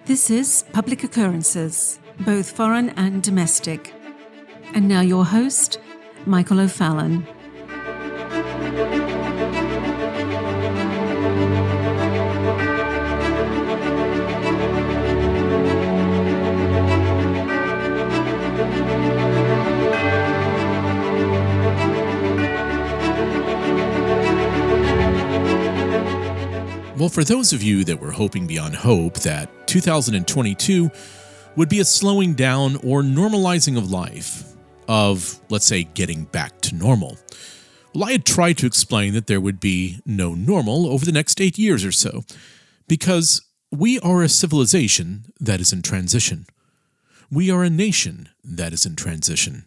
This is Public Occurrences, both foreign and domestic. And now your host, Michael O'Fallon. Well, for those of you that were hoping beyond hope that 2022 would be a slowing down or normalizing of life, of, let's say, getting back to normal, well, I had tried to explain that there would be no normal over the next 8 years or so, because we are a civilization that is in transition. We are a nation that is in transition.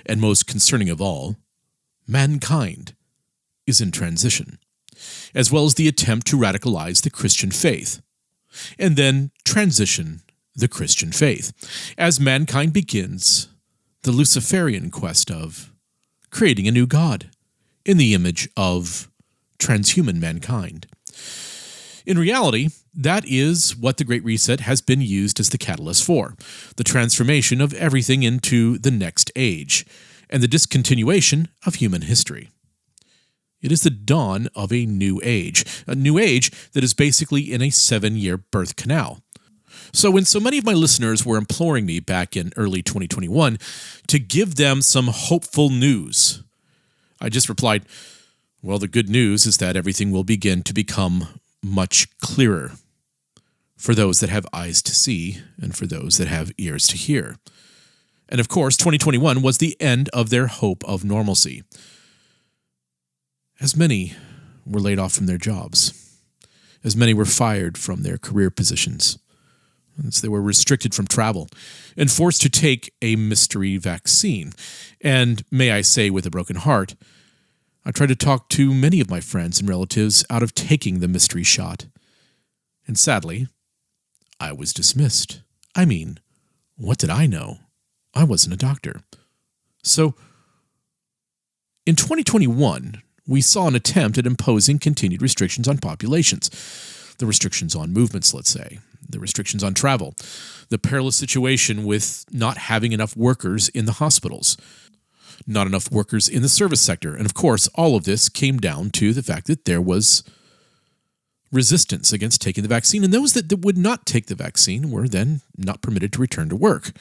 And most concerning of all, mankind is in transition, as well as the attempt to radicalize the Christian faith, and then transition the Christian faith, as mankind begins the Luciferian quest of creating a new God in the image of transhuman mankind. In reality, that is what the Great Reset has been used as the catalyst for, the transformation of everything into the next age, and the discontinuation of human history. It is the dawn of a new age that is basically in a 7-year birth canal. So when so many of my listeners were imploring me back in early 2021 to give them some hopeful news, I just replied, well, the good news is that everything will begin to become much clearer for those that have eyes to see and for those that have ears to hear. And of course, 2021 was the end of their hope of normalcy, as many were laid off from their jobs, as many were fired from their career positions, as they were restricted from travel and forced to take a mystery vaccine. And may I say with a broken heart, I tried to talk to many of my friends and relatives out of taking the mystery shot. And sadly, I was dismissed. I mean, what did I know? I wasn't a doctor. So, in 2021, we saw an attempt at imposing continued restrictions on populations. The restrictions on movements, let's say. The restrictions on travel. The perilous situation with not having enough workers in the hospitals. Not enough workers in the service sector. And of course, all of this came down to the fact that there was resistance against taking the vaccine. And those that would not take the vaccine were then not permitted to return to work.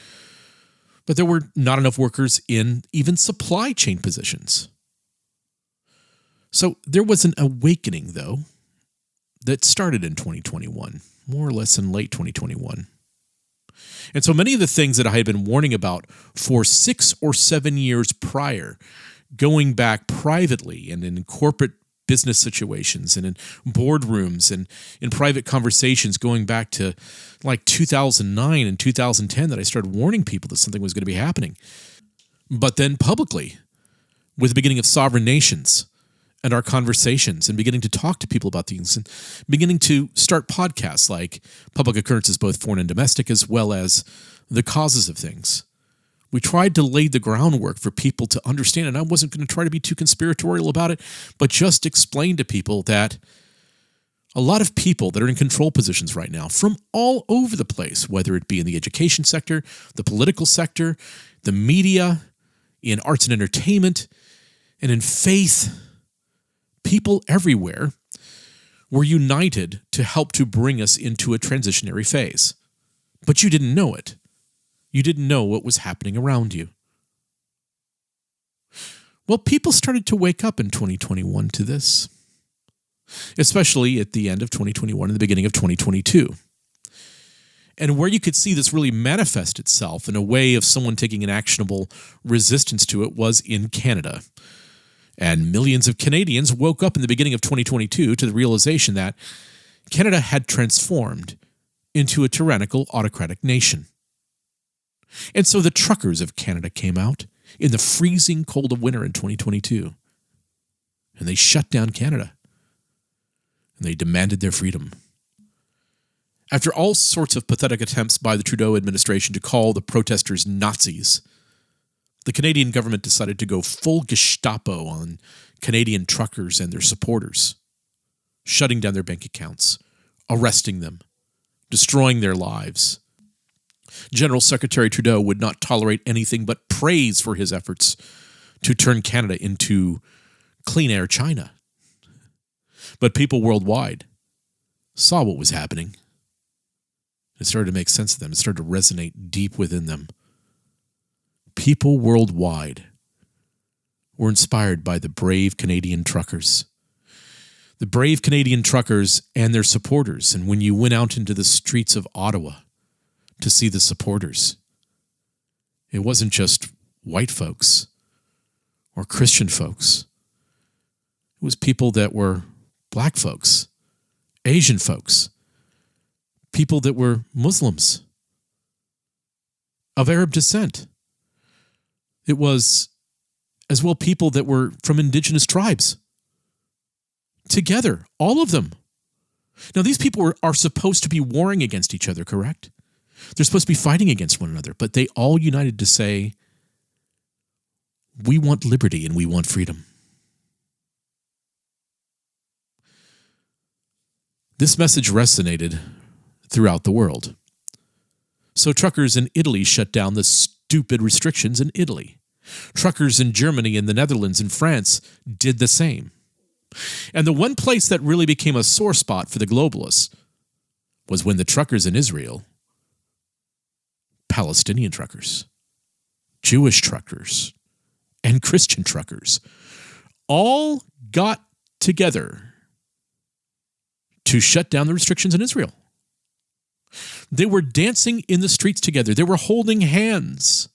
But there were not enough workers in even supply chain positions. So there was an awakening, though, that started in 2021, more or less in late 2021. And so many of the things that I had been warning about for 6 or 7 years prior, going back privately and in corporate business situations and in boardrooms and in private conversations going back to like 2009 and 2010 that I started warning people that something was going to be happening. But then publicly, with the beginning of sovereign nations, and our conversations and beginning to talk to people about things and beginning to start podcasts like Public Occurrences, both foreign and domestic, as well as the causes of things. We tried to lay the groundwork for people to understand, and I wasn't going to try to be too conspiratorial about it, but just explain to people that a lot of people that are in control positions right now from all over the place, whether it be in the education sector, the political sector, the media, in arts and entertainment, and in faith, people everywhere were united to help to bring us into a transitionary phase. But you didn't know it. You didn't know what was happening around you. Well, people started to wake up in 2021 to this, especially at the end of 2021 and the beginning of 2022. And where you could see this really manifest itself in a way of someone taking an actionable resistance to it was in Canada. And millions of Canadians woke up in the beginning of 2022 to the realization that Canada had transformed into a tyrannical, autocratic nation. And so the truckers of Canada came out in the freezing cold of winter in 2022. And they shut down Canada. And they demanded their freedom. After all sorts of pathetic attempts by the Trudeau administration to call the protesters Nazis, the Canadian government decided to go full Gestapo on Canadian truckers and their supporters, shutting down their bank accounts, arresting them, destroying their lives. General Secretary Trudeau would not tolerate anything but praise for his efforts to turn Canada into clean air China. But people worldwide saw what was happening. It started to make sense to them. It started to resonate deep within them. People worldwide were inspired by the brave Canadian truckers. The brave Canadian truckers and their supporters. And when you went out into the streets of Ottawa to see the supporters, it wasn't just white folks or Christian folks. It was people that were black folks, Asian folks, people that were Muslims, of Arab descent. It was as well people that were from indigenous tribes. Together, all of them. Now, these people are supposed to be warring against each other, correct? They're supposed to be fighting against one another, but they all united to say, we want liberty and we want freedom. This message resonated throughout the world. So truckers in Italy shut down the stupid restrictions in Italy. Truckers in Germany and the Netherlands and France did the same. And the one place that really became a sore spot for the globalists was when the truckers in Israel, Palestinian truckers, Jewish truckers, and Christian truckers all got together to shut down the restrictions in Israel. They were dancing in the streets together. They were holding hands.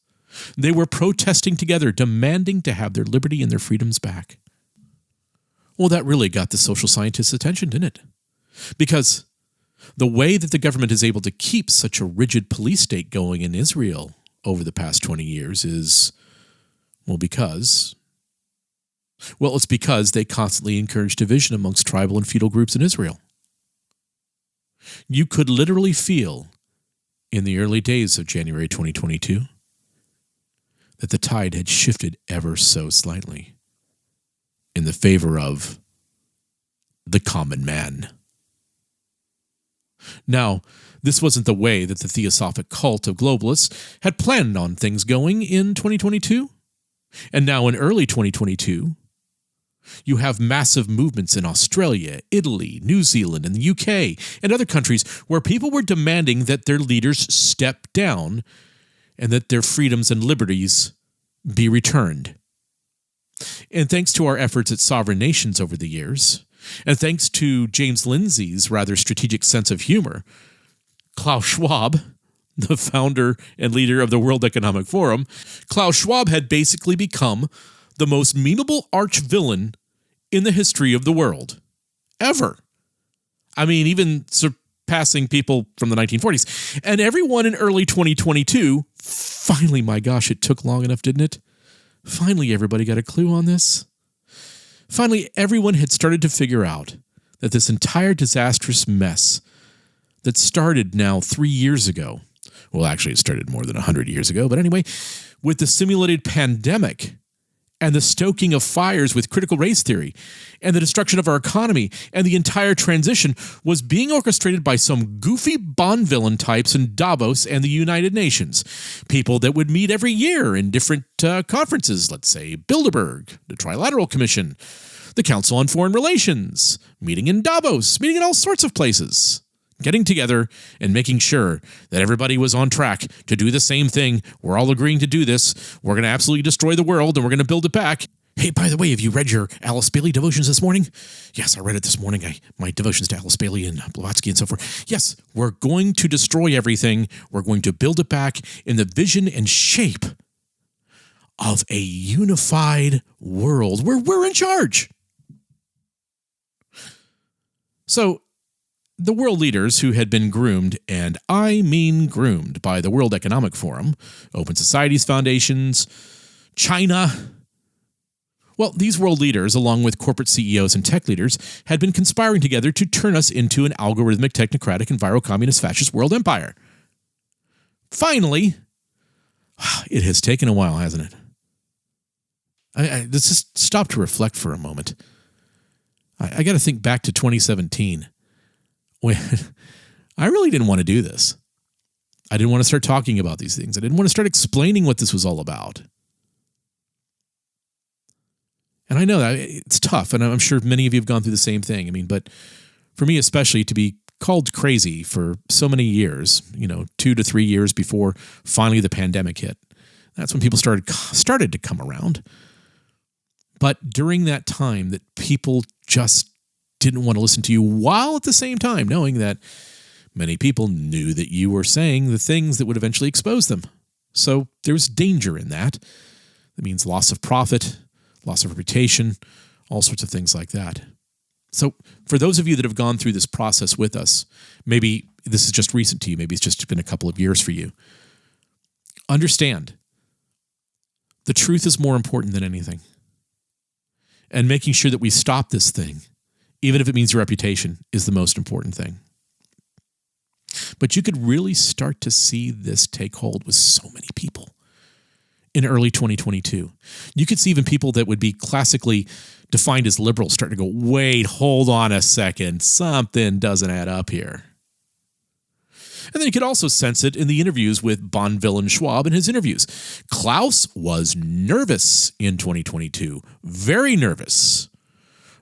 They were protesting together, demanding to have their liberty and their freedoms back. Well, that really got the social scientists' attention, didn't it? Because the way that the government is able to keep such a rigid police state going in Israel over the past 20 years is, it's because they constantly encourage division amongst tribal and feudal groups in Israel. You could literally feel in the early days of January 2022 that the tide had shifted ever so slightly in the favor of the common man. Now, this wasn't the way that the theosophic cult of globalists had planned on things going in 2022. And now in early 2022, you have massive movements in Australia, Italy, New Zealand, and the UK, and other countries where people were demanding that their leaders step down and that their freedoms and liberties be returned. And thanks to our efforts at sovereign nations over the years, and thanks to James Lindsay's rather strategic sense of humor, Klaus Schwab, the founder and leader of the World Economic Forum, Klaus Schwab had basically become the most memeable arch-villain in the history of the world. Ever. I mean, even surpassing people from the 1940s. And everyone in early 2022, finally, my gosh, it took long enough, didn't it? Finally, everybody got a clue on this. Finally, everyone had started to figure out that this entire disastrous mess that started now 3 years ago, well, actually, it started more than 100 years ago, but anyway, with the simulated pandemic and the stoking of fires with critical race theory and the destruction of our economy and the entire transition was being orchestrated by some goofy Bond villain types in Davos and the United Nations. People that would meet every year in different conferences, let's say Bilderberg, the Trilateral Commission, the Council on Foreign Relations, meeting in Davos, meeting in all sorts of places. Getting together and making sure that everybody was on track to do the same thing. We're all agreeing to do this. We're going to absolutely destroy the world and we're going to build it back. Hey, by the way, have you read your Alice Bailey devotions this morning? Yes, I read it this morning. My devotions to Alice Bailey and Blavatsky and so forth. Yes, we're going to destroy everything. We're going to build it back in the vision and shape of a unified world where we're in charge. So, the world leaders who had been groomed, and I mean groomed, by the World Economic Forum, Open Societies Foundations, China. Well, these world leaders, along with corporate CEOs and tech leaders, had been conspiring together to turn us into an algorithmic, technocratic, and viral-communist fascist world empire. Finally, it has taken a while, hasn't it? Let's just stop to reflect for a moment. I got to think back to 2017. I really didn't want to do this. I didn't want to start talking about these things. I didn't want to start explaining what this was all about. And I know that it's tough, and I'm sure many of you have gone through the same thing. I mean, but for me especially, to be called crazy for so many years, 2 to 3 years before finally the pandemic hit, that's when people started to come around. But during that time that people just didn't want to listen to you, while at the same time knowing that many people knew that you were saying the things that would eventually expose them. So there's danger in that. That means loss of profit, loss of reputation, all sorts of things like that. So for those of you that have gone through this process with us, maybe this is just recent to you, maybe it's just been a couple of years for you, understand the truth is more important than anything. And making sure that we stop this thing, even if it means your reputation, is the most important thing. But you could really start to see this take hold with so many people in early 2022. You could see even people that would be classically defined as liberals starting to go, wait, hold on a second, something doesn't add up here. And then you could also sense it in the interviews with Bonville and Schwab in his interviews. Klaus was nervous in 2022, very nervous.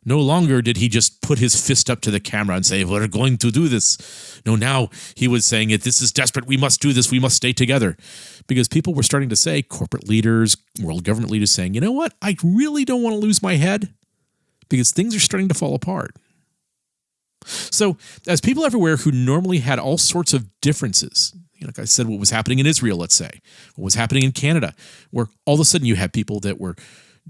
No longer did he just put his fist up to the camera and say, we're going to do this. No, now he was saying it. This is desperate. We must do this. We must stay together. Because people were starting to say, corporate leaders, world government leaders saying, you know what? I really don't want to lose my head because things are starting to fall apart. So as people everywhere who normally had all sorts of differences, like I said, what was happening in Israel, let's say, what was happening in Canada, where all of a sudden you had people that were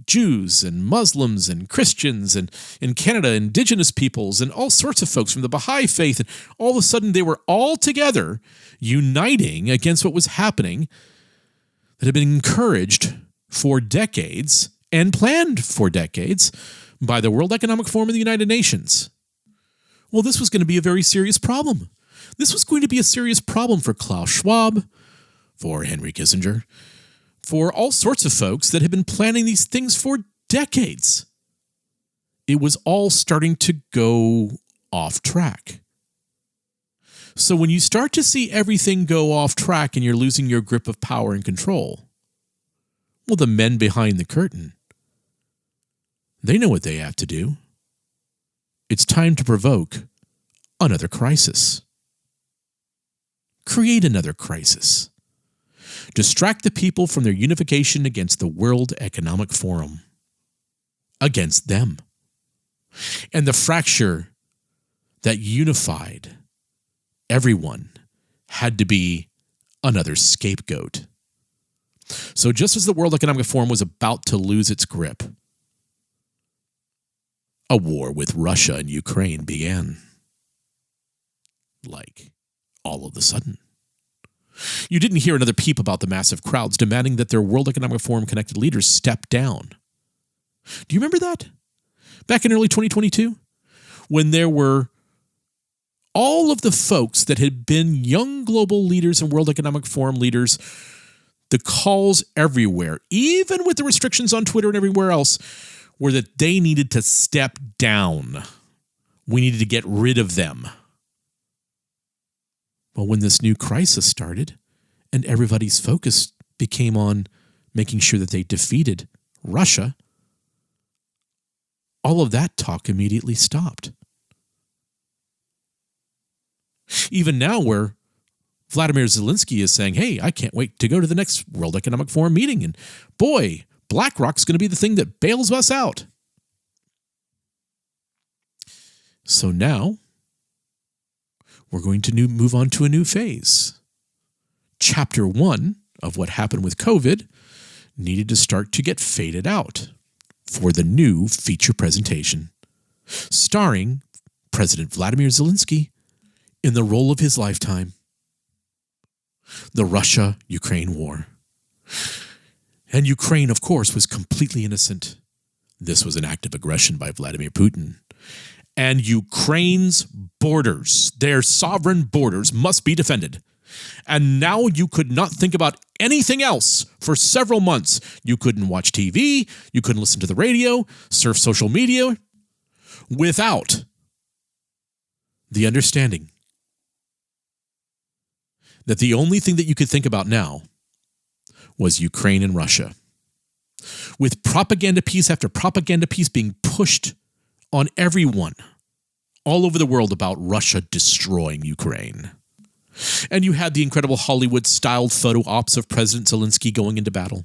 Jews and Muslims and Christians, and in Canada, indigenous peoples and all sorts of folks from the Baha'i faith. And all of a sudden they were all together uniting against what was happening that had been encouraged for decades and planned for decades by the World Economic Forum and the United Nations. Well, this was going to be a very serious problem. This was going to be a serious problem for Klaus Schwab, for Henry Kissinger, for all sorts of folks that had been planning these things for decades. It was all starting to go off track. So when you start to see everything go off track and you're losing your grip of power and control, well, the men behind the curtain, they know what they have to do. It's time to provoke another crisis. Create another crisis. Distract the people from their unification against the World Economic Forum. Against them. And the fracture that unified everyone had to be another scapegoat. So just as the World Economic Forum was about to lose its grip, a war with Russia and Ukraine began. Like, all of a sudden. You didn't hear another peep about the massive crowds demanding that their World Economic Forum connected leaders step down. Do you remember that? Back in early 2022? When there were all of the folks that had been young global leaders and World Economic Forum leaders, the calls everywhere, even with the restrictions on Twitter and everywhere else, were that they needed to step down. We needed to get rid of them. Well, when this new crisis started and everybody's focus became on making sure that they defeated Russia, all of that talk immediately stopped. Even now where Vladimir Zelensky is saying, hey, I can't wait to go to the next World Economic Forum meeting. And boy, BlackRock's going to be the thing that bails us out. So now we're going to move on to a new phase. Chapter 1 of what happened with COVID needed to start to get faded out for the new feature presentation, starring President Vladimir Zelensky in the role of his lifetime, the Russia-Ukraine war. And Ukraine, of course, was completely innocent. This was an act of aggression by Vladimir Putin. And Ukraine's borders, their sovereign borders, must be defended. And now you could not think about anything else for several months. You couldn't watch TV, you couldn't listen to the radio, surf social media, without the understanding that the only thing that you could think about now was Ukraine and Russia. With propaganda piece after propaganda piece being pushed on everyone all over the world about Russia destroying Ukraine. And you had the incredible Hollywood-styled photo ops of President Zelensky going into battle.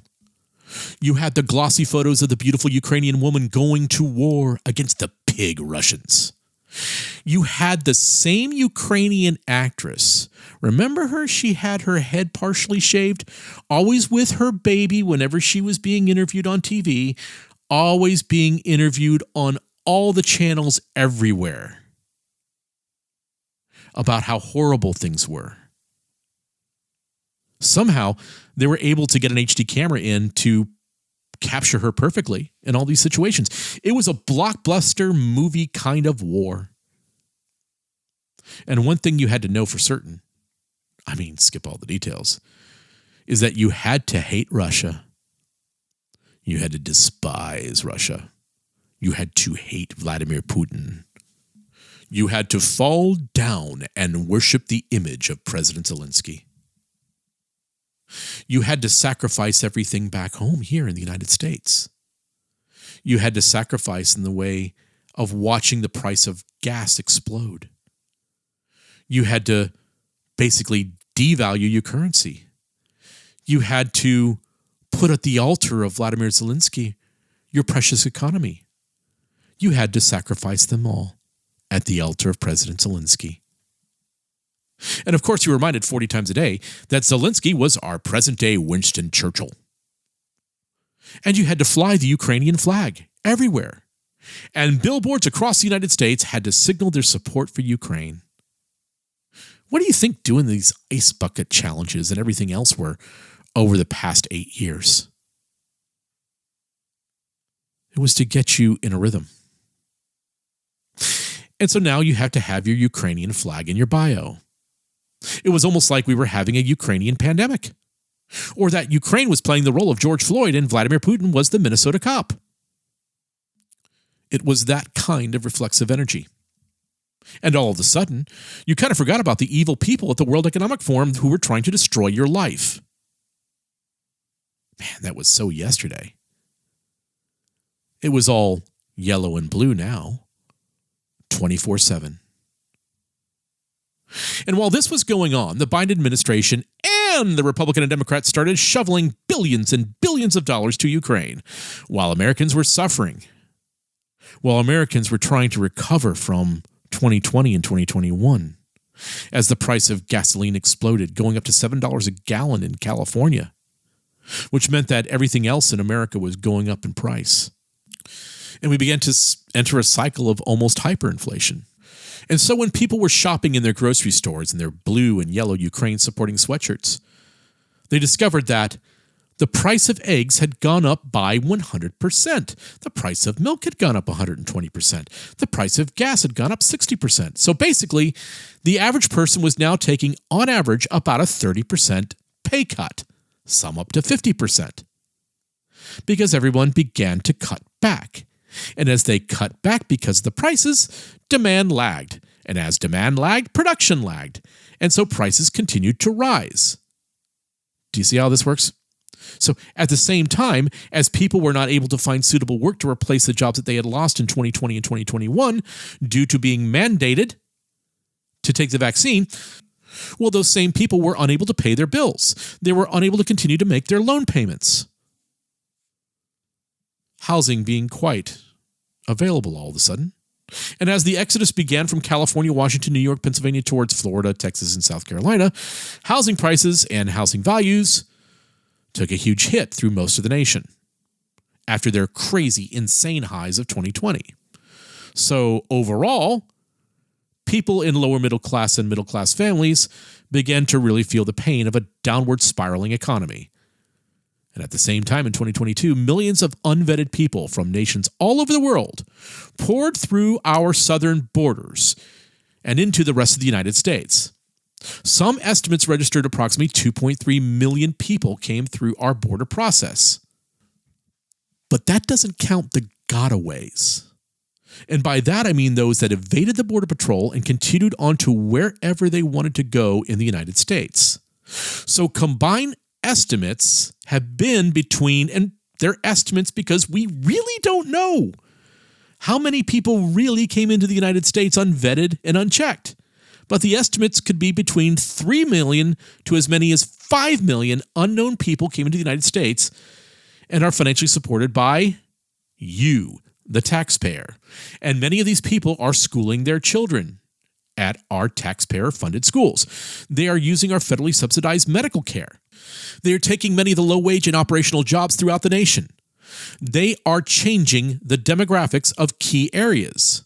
You had the glossy photos of the beautiful Ukrainian woman going to war against the pig Russians. You had the same Ukrainian actress. Remember her? She had her head partially shaved, always with her baby whenever she was being interviewed on TV, always being interviewed on all the channels everywhere about how horrible things were. Somehow, they were able to get an HD camera in to capture her perfectly in all these situations. It was a blockbuster movie kind of war. And one thing you had to know for certain, I mean, skip all the details, is that you had to hate Russia. You had to despise Russia. You had to hate Vladimir Putin. You had to fall down and worship the image of President Zelensky. You had to sacrifice everything back home here in the United States. You had to sacrifice in the way of watching the price of gas explode. You had to basically devalue your currency. You had to put at the altar of Vladimir Zelensky your precious economy. You had to sacrifice them all at the altar of President Zelensky. And of course, you're reminded 40 times a day that Zelensky was our present-day Winston Churchill. And you had to fly the Ukrainian flag everywhere. And billboards across the United States had to signal their support for Ukraine. What do you think doing these ice bucket challenges and everything else were over the past 8 years? It was to get you in a rhythm. And so now you have to have your Ukrainian flag in your bio. It was almost like we were having a Ukrainian pandemic. Or that Ukraine was playing the role of George Floyd and Vladimir Putin was the Minnesota cop. It was that kind of reflexive energy. And all of a sudden, you kind of forgot about the evil people at the World Economic Forum who were trying to destroy your life. Man, that was so yesterday. It was all yellow and blue now, 24/7. And while this was going on, the Biden administration and the Republican and Democrats started shoveling billions and billions of dollars to Ukraine, while Americans were suffering, while Americans were trying to recover from 2020 and 2021, as the price of gasoline exploded, going up to $7 a gallon in California, which meant that everything else in America was going up in price. And we began to enter a cycle of almost hyperinflation. And so when people were shopping in their grocery stores in their blue and yellow Ukraine-supporting sweatshirts, they discovered that the price of eggs had gone up by 100%. The price of milk had gone up 120%. The price of gas had gone up 60%. So basically, the average person was now taking, on average, about a 30% pay cut, some up to 50%, because everyone began to cut back. And as they cut back because of the prices, demand lagged. And as demand lagged, production lagged. And so prices continued to rise. Do you see how this works? So at the same time, as people were not able to find suitable work to replace the jobs that they had lost in 2020 and 2021 due to being mandated to take the vaccine, well, those same people were unable to pay their bills. They were unable to continue to make their loan payments. Housing being quite available all of a sudden. And as the exodus began from California, Washington, New York, Pennsylvania towards Florida, Texas, and South Carolina, housing prices and housing values took a huge hit through most of the nation after their crazy, insane highs of 2020. So overall, people in lower middle class and middle class families began to really feel the pain of a downward spiraling economy. And at the same time in 2022, millions of unvetted people from nations all over the world poured through our southern borders and into the rest of the United States. Some estimates registered approximately 2.3 million people came through our border process. But that doesn't count the gotaways. And by that, I mean those that evaded the Border Patrol and continued on to wherever they wanted to go in the United States. So combined estimates have been between, and they're estimates because we really don't know how many people really came into the United States unvetted and unchecked. But the estimates could be between 3 million to as many as 5 million unknown people came into the United States and are financially supported by you, the taxpayer. And many of these people are schooling their children at our taxpayer-funded schools. They are using our federally subsidized medical care. They are taking many of the low-wage and operational jobs throughout the nation. They are changing the demographics of key areas.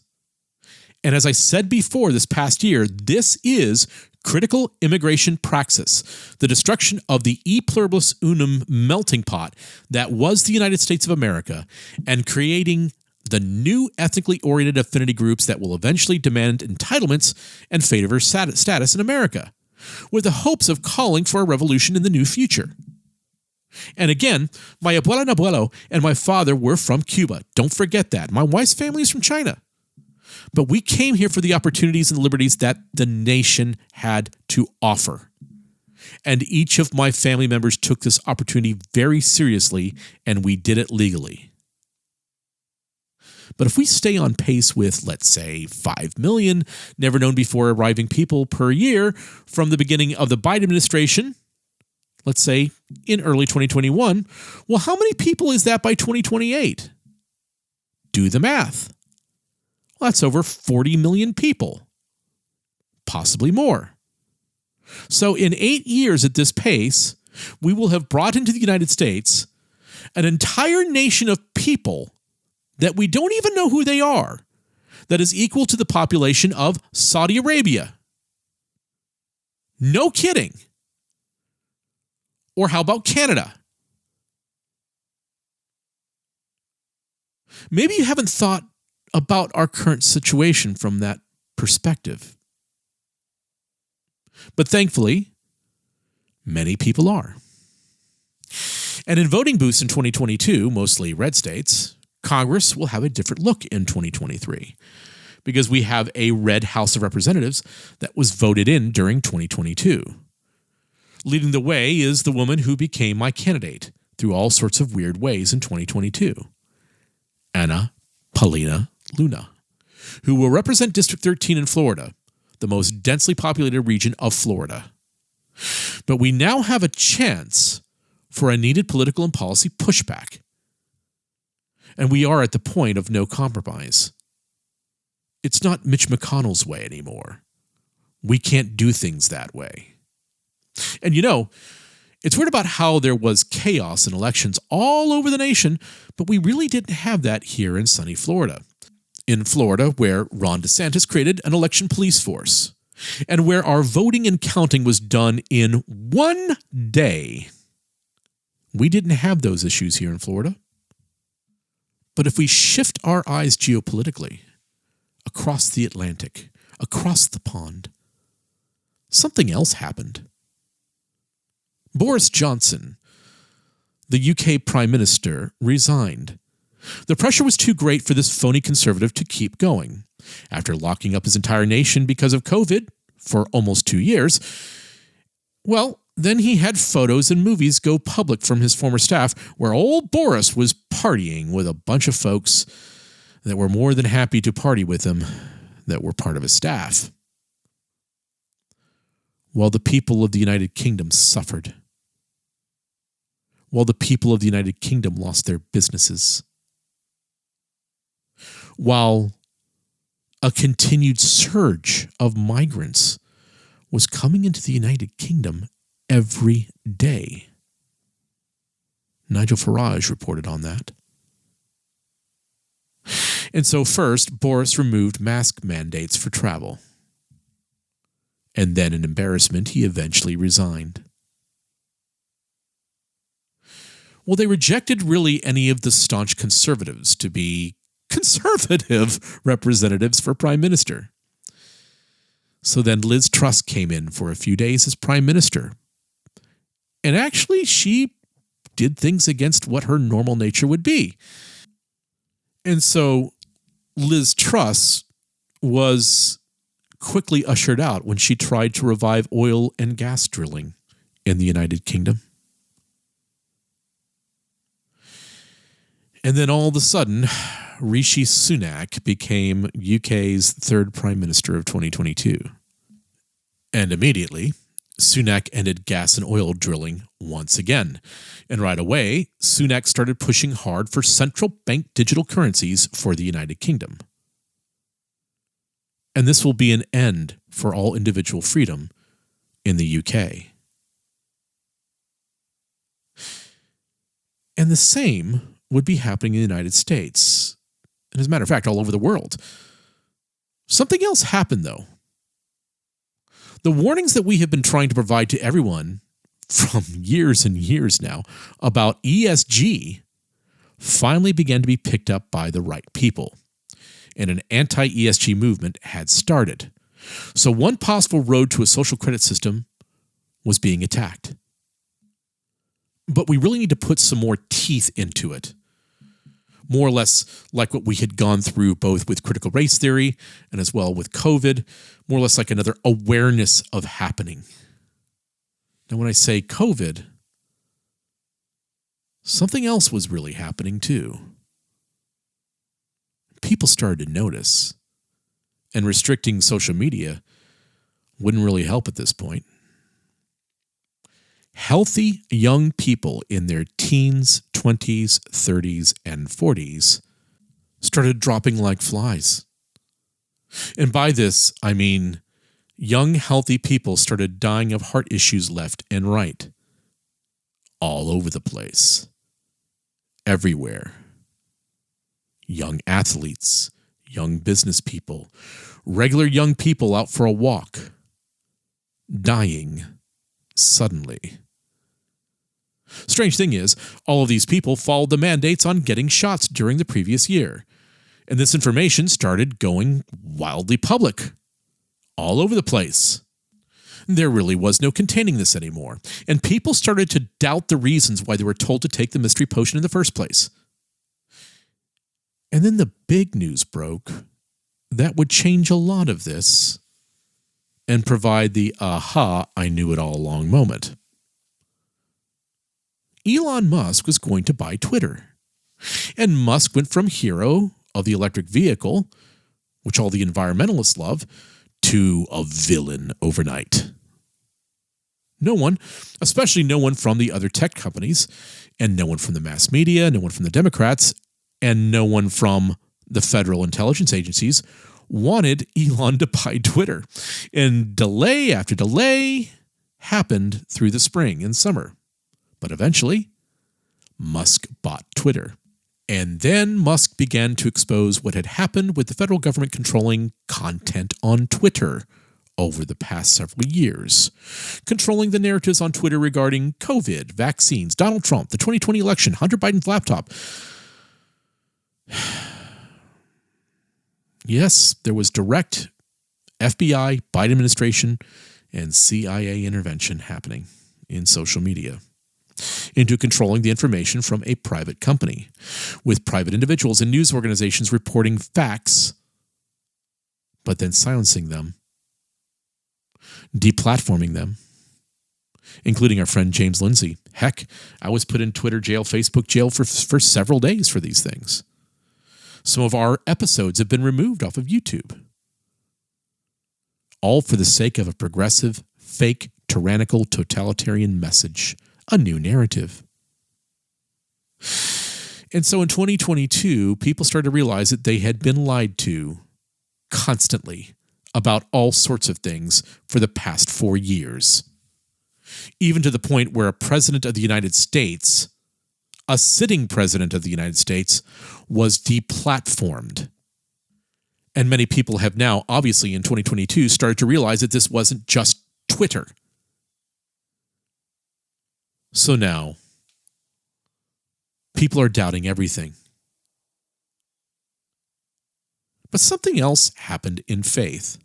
And as I said before this past year, this is critical immigration praxis, the destruction of the e pluribus unum melting pot that was the United States of America, and creating the new ethnically oriented affinity groups that will eventually demand entitlements and favor status in America, with the hopes of calling for a revolution in the new future. And again, my abuela and abuelo and my father were from Cuba. Don't forget that. My wife's family is from China. But we came here for the opportunities and liberties that the nation had to offer. And each of my family members took this opportunity very seriously, and we did it legally. But if we stay on pace with, let's say, 5 million never-known-before arriving people per year from the beginning of the Biden administration, let's say in early 2021, well, how many people is that by 2028? Do the math. Well, that's over 40 million people, possibly more. So in 8 years at this pace, we will have brought into the United States an entire nation of people that we don't even know who they are, that is equal to the population of Saudi Arabia. No kidding. Or how about Canada? Maybe you haven't thought about our current situation from that perspective. But thankfully, many people are. And in voting booths in 2022, mostly red states, Congress will have a different look in 2023 because we have a red House of Representatives that was voted in during 2022. Leading the way is the woman who became my candidate through all sorts of weird ways in 2022, Anna Paulina Luna, who will represent District 13 in Florida, the most densely populated region of Florida. But we now have a chance for a needed political and policy pushback. And we are at the point of no compromise. It's not Mitch McConnell's way anymore. We can't do things that way. And you know, it's weird about how there was chaos in elections all over the nation, but we really didn't have that here in sunny Florida. In Florida, where Ron DeSantis created an election police force, and where our voting and counting was done in 1 day. We didn't have those issues here in Florida. But if we shift our eyes geopolitically, across the Atlantic, across the pond, something else happened. Boris Johnson, the UK Prime Minister, resigned. The pressure was too great for this phony conservative to keep going. After locking up his entire nation because of COVID for almost 2 years, well, then he had photos and movies go public from his former staff where old Boris was partying with a bunch of folks that were more than happy to party with him that were part of his staff. While the people of the United Kingdom suffered. While the people of the United Kingdom lost their businesses. While a continued surge of migrants was coming into the United Kingdom every day. Nigel Farage reported on that. And so first, Boris removed mask mandates for travel. And then in embarrassment, he eventually resigned. Well, they rejected really any of the staunch conservatives to be conservative representatives for prime minister. So then Liz Truss came in for a few days as prime minister. And actually, she did things against what her normal nature would be. And so Liz Truss was quickly ushered out when she tried to revive oil and gas drilling in the United Kingdom. And then all of a sudden, Rishi Sunak became UK's third Prime Minister of 2022. And immediately, Sunak ended gas and oil drilling once again. And right away, Sunak started pushing hard for central bank digital currencies for the United Kingdom. And this will be an end for all individual freedom in the UK. And the same would be happening in the United States. And as a matter of fact, all over the world. Something else happened, though. The warnings that we have been trying to provide to everyone from years and years now about ESG finally began to be picked up by the right people. And an anti-ESG movement had started. So one possible road to a social credit system was being attacked. But we really need to put some more teeth into it. More or less like what we had gone through both with critical race theory and as well with COVID, more or less like another awareness of happening. Now, when I say COVID, something else was really happening too. People started to notice, and restricting social media wouldn't really help at this point. Healthy young people in their teens, 20s, 30s, and 40s started dropping like flies. And by this, I mean young, healthy people started dying of heart issues left and right. All over the place. Everywhere. Young athletes, young business people, regular young people out for a walk, dying suddenly. Strange thing is, all of these people followed the mandates on getting shots during the previous year. And this information started going wildly public. All over the place. There really was no containing this anymore. And people started to doubt the reasons why they were told to take the mystery potion in the first place. And then the big news broke that would change a lot of this and provide the aha, I knew it all along moment. Elon Musk was going to buy Twitter. And Musk went from hero of the electric vehicle, which all the environmentalists love, to a villain overnight. No one, especially no one from the other tech companies, and no one from the mass media, no one from the Democrats, and no one from the federal intelligence agencies wanted Elon to buy Twitter. And delay after delay happened through the spring and summer. But eventually, Musk bought Twitter. And then Musk began to expose what had happened with the federal government controlling content on Twitter over the past several years. Controlling the narratives on Twitter regarding COVID, vaccines, Donald Trump, the 2020 election, Hunter Biden's laptop. Yes, there was direct FBI, Biden administration, and CIA intervention happening in social media into controlling the information from a private company, with private individuals and news organizations reporting facts, but then silencing them, deplatforming them, including our friend James Lindsay. Heck, I was put in Twitter jail, Facebook jail for several days for these things. Some of our episodes have been removed off of YouTube. All for the sake of a progressive, fake, tyrannical, totalitarian message. A new narrative. And so in 2022, people started to realize that they had been lied to constantly about all sorts of things for the past 4 years. Even to the point where a president of the United States, a sitting president of the United States, was deplatformed. And many people have now, obviously in 2022, started to realize that this wasn't just Twitter. So now, people are doubting everything. But something else happened in faith.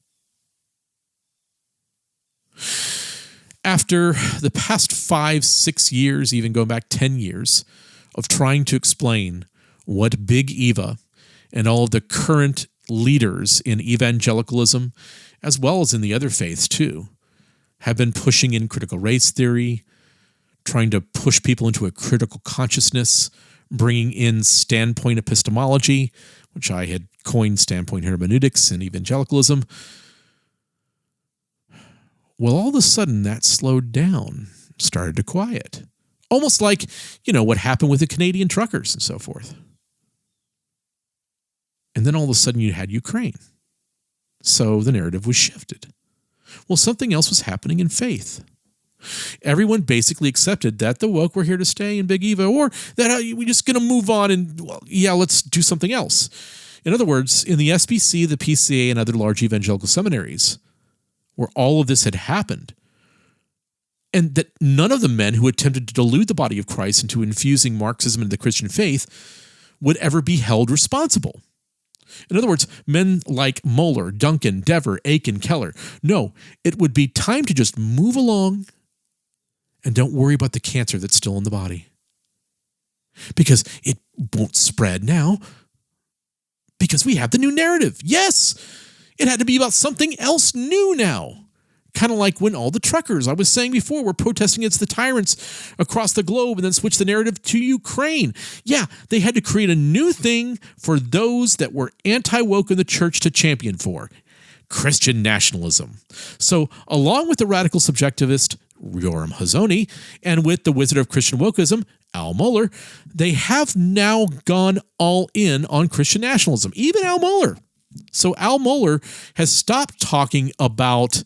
After the past 5-6 years, even going back 10 years, of trying to explain what Big Eva and all of the current leaders in evangelicalism, as well as in the other faiths too, have been pushing in critical race theory, trying to push people into a critical consciousness, bringing in standpoint epistemology, which I had coined standpoint hermeneutics in evangelicalism. Well, all of a sudden that slowed down, started to quiet. Almost like, what happened with the Canadian truckers and so forth. And then all of a sudden you had Ukraine. So the narrative was shifted. Well, something else was happening in faith. Everyone basically accepted that the woke were here to stay in Big Eva, or that we're just going to move on and, let's do something else. In other words, in the SBC, the PCA, and other large evangelical seminaries, where all of this had happened, and that none of the men who attempted to delude the body of Christ into infusing Marxism into the Christian faith would ever be held responsible. In other words, men like Moeller, Duncan, Dever, Aiken, Keller. No, it would be time to just move along and don't worry about the cancer that's still in the body. Because it won't spread now. Because we have the new narrative. Yes, it had to be about something else new now. Kind of like when all the truckers, I was saying before, were protesting against the tyrants across the globe and then switched the narrative to Ukraine. Yeah, they had to create a new thing for those that were anti-woke in the church to champion for. Christian nationalism. So along with the radical subjectivist Yoram Hazony and with the wizard of Christian wokeism, Al Mohler, they have now gone all in on Christian nationalism. Even Al Mohler. So Al Mohler has stopped talking about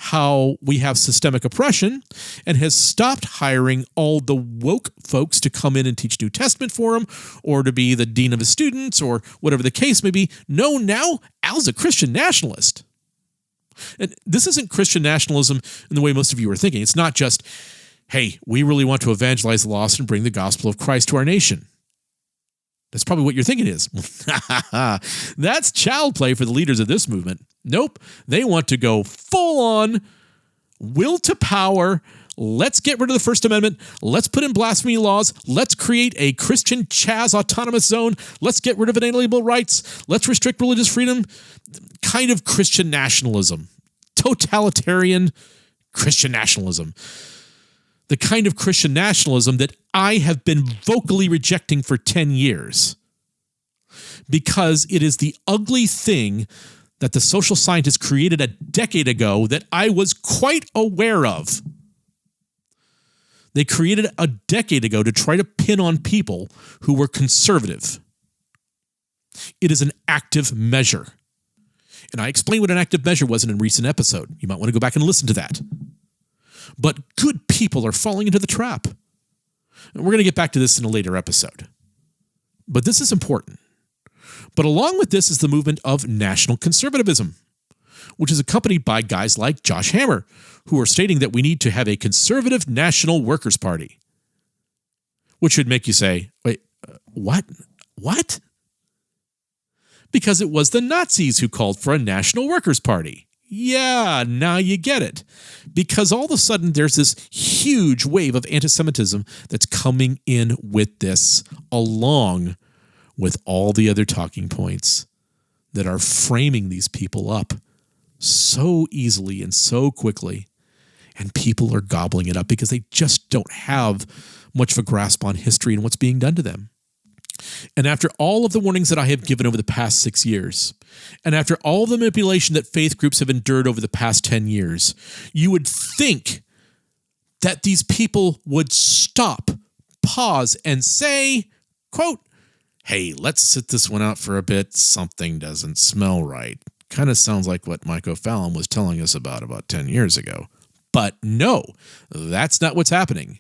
how we have systemic oppression and has stopped hiring all the woke folks to come in and teach New Testament for him or to be the dean of his students or whatever the case may be. No, now Al's a Christian nationalist. And this isn't Christian nationalism in the way most of you are thinking. It's not just, hey, we really want to evangelize the lost and bring the gospel of Christ to our nation. That's probably what you're thinking is. That's child play for the leaders of this movement. Nope. They want to go full on will to power. Let's get rid of the First Amendment. Let's put in blasphemy laws. Let's create a Christian Chaz autonomous zone. Let's get rid of inalienable rights. Let's restrict religious freedom. Kind of Christian nationalism. Totalitarian Christian nationalism. The kind of Christian nationalism that I have been vocally rejecting for 10 years. Because it is the ugly thing that the social scientists created a decade ago that I was quite aware of. They created a decade ago to try to pin on people who were conservative. It is an active measure. And I explained what an active measure was in a recent episode. You might want to go back and listen to that. But good people are falling into the trap. And we're going to get back to this in a later episode. But this is important. But along with this is the movement of national conservatism, which is accompanied by guys like Josh Hammer, who are stating that we need to have a conservative national workers' party. Which would make you say, wait, what? What? Because it was the Nazis who called for a national workers' party. Yeah, now you get it. Because all of a sudden there's this huge wave of anti-Semitism that's coming in with this, along with all the other talking points that are framing these people up so easily and so quickly. And people are gobbling it up because they just don't have much of a grasp on history and what's being done to them. And after all of the warnings that I have given over the past 6 years, and after all the manipulation that faith groups have endured over the past 10 years, you would think that these people would stop, pause, and say, quote, hey, let's sit this one out for a bit. Something doesn't smell right. Kind of sounds like what Mike O'Fallon was telling us about 10 years ago. But no, that's not what's happening.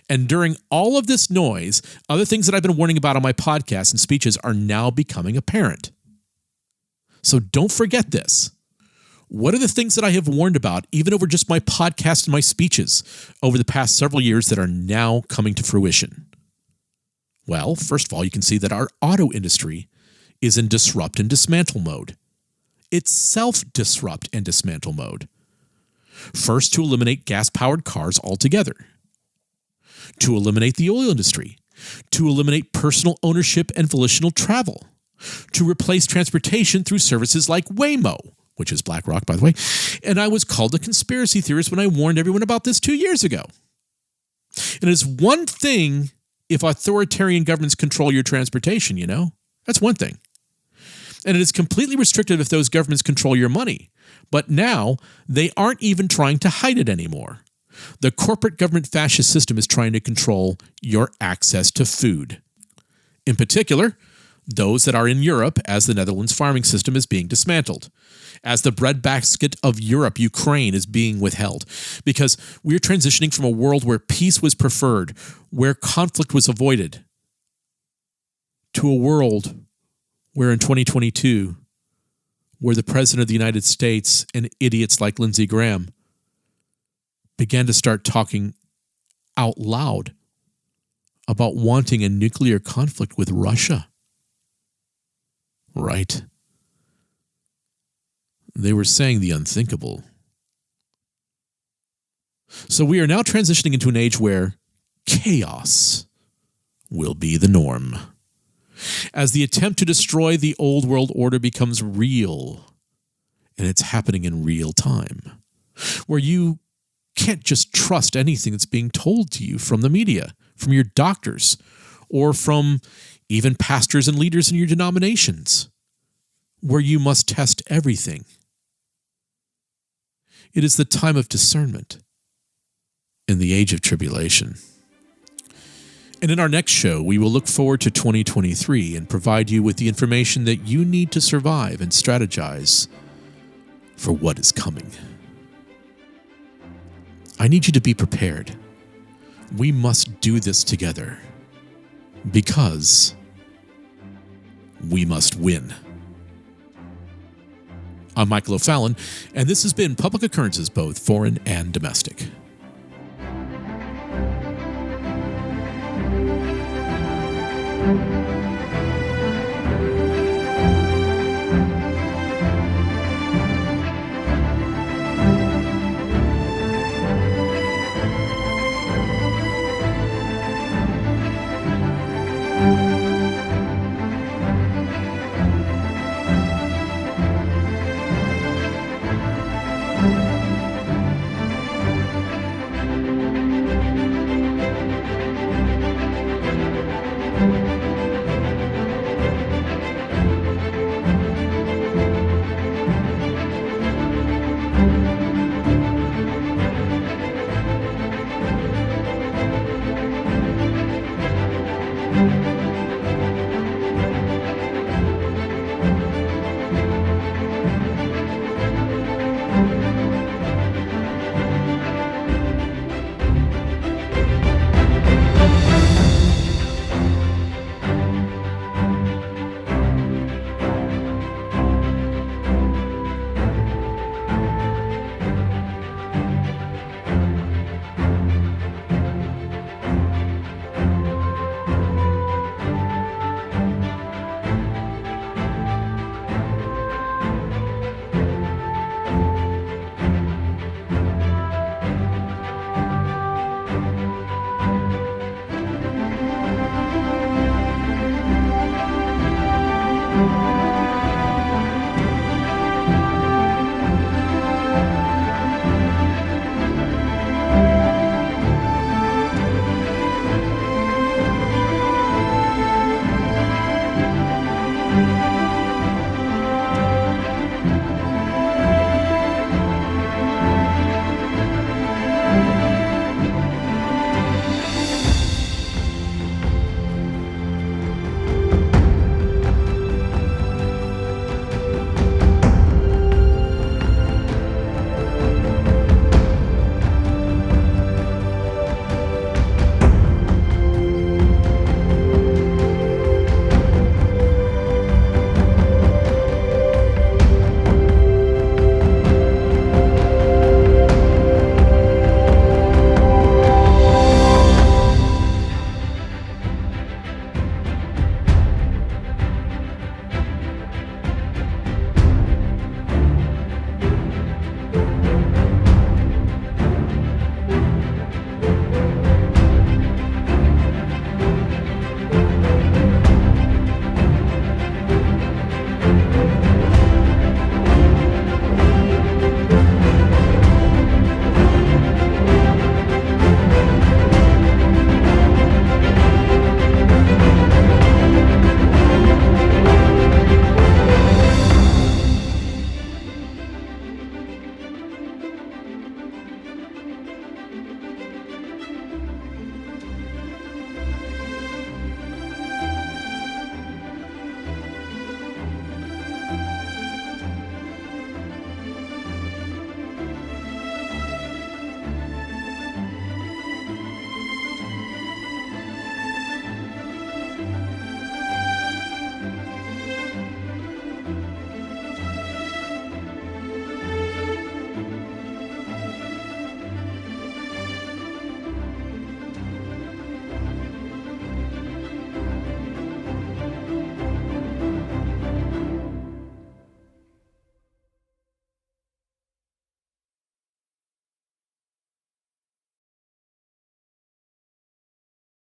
And during all of this noise, other things that I've been warning about on my podcasts and speeches are now becoming apparent. So don't forget this. What are the things that I have warned about, even over just my podcast and my speeches over the past several years that are now coming to fruition? Well, first of all, you can see that our auto industry is in disrupt and dismantle mode. It's self-disrupt and dismantle mode. First, to eliminate gas-powered cars altogether. To eliminate the oil industry, to eliminate personal ownership and volitional travel, to replace transportation through services like Waymo, which is BlackRock, by the way, and I was called a conspiracy theorist when I warned everyone about this 2 years ago. And it's one thing if authoritarian governments control your transportation, That's one thing. And it is completely restrictive if those governments control your money. But now, they aren't even trying to hide it anymore. The corporate government fascist system is trying to control your access to food. In particular, those that are in Europe, as the Netherlands farming system is being dismantled, as the breadbasket of Europe, Ukraine, is being withheld, because we're transitioning from a world where peace was preferred, where conflict was avoided, to a world where in 2022, where the President of the United States and idiots like Lindsey Graham began to start talking out loud about wanting a nuclear conflict with Russia. Right? They were saying the unthinkable. So we are now transitioning into an age where chaos will be the norm. As the attempt to destroy the old world order becomes real, and it's happening in real time, where you can't just trust anything that's being told to you from the media, from your doctors, or from even pastors and leaders in your denominations, where you must test everything. It is the time of discernment in the age of tribulation. And in our next show, we will look forward to 2023 and provide you with the information that you need to survive and strategize for what is coming. I need you to be prepared. We must do this together because we must win. I'm Michael O'Fallon, and this has been Public Occurrences, both foreign and domestic.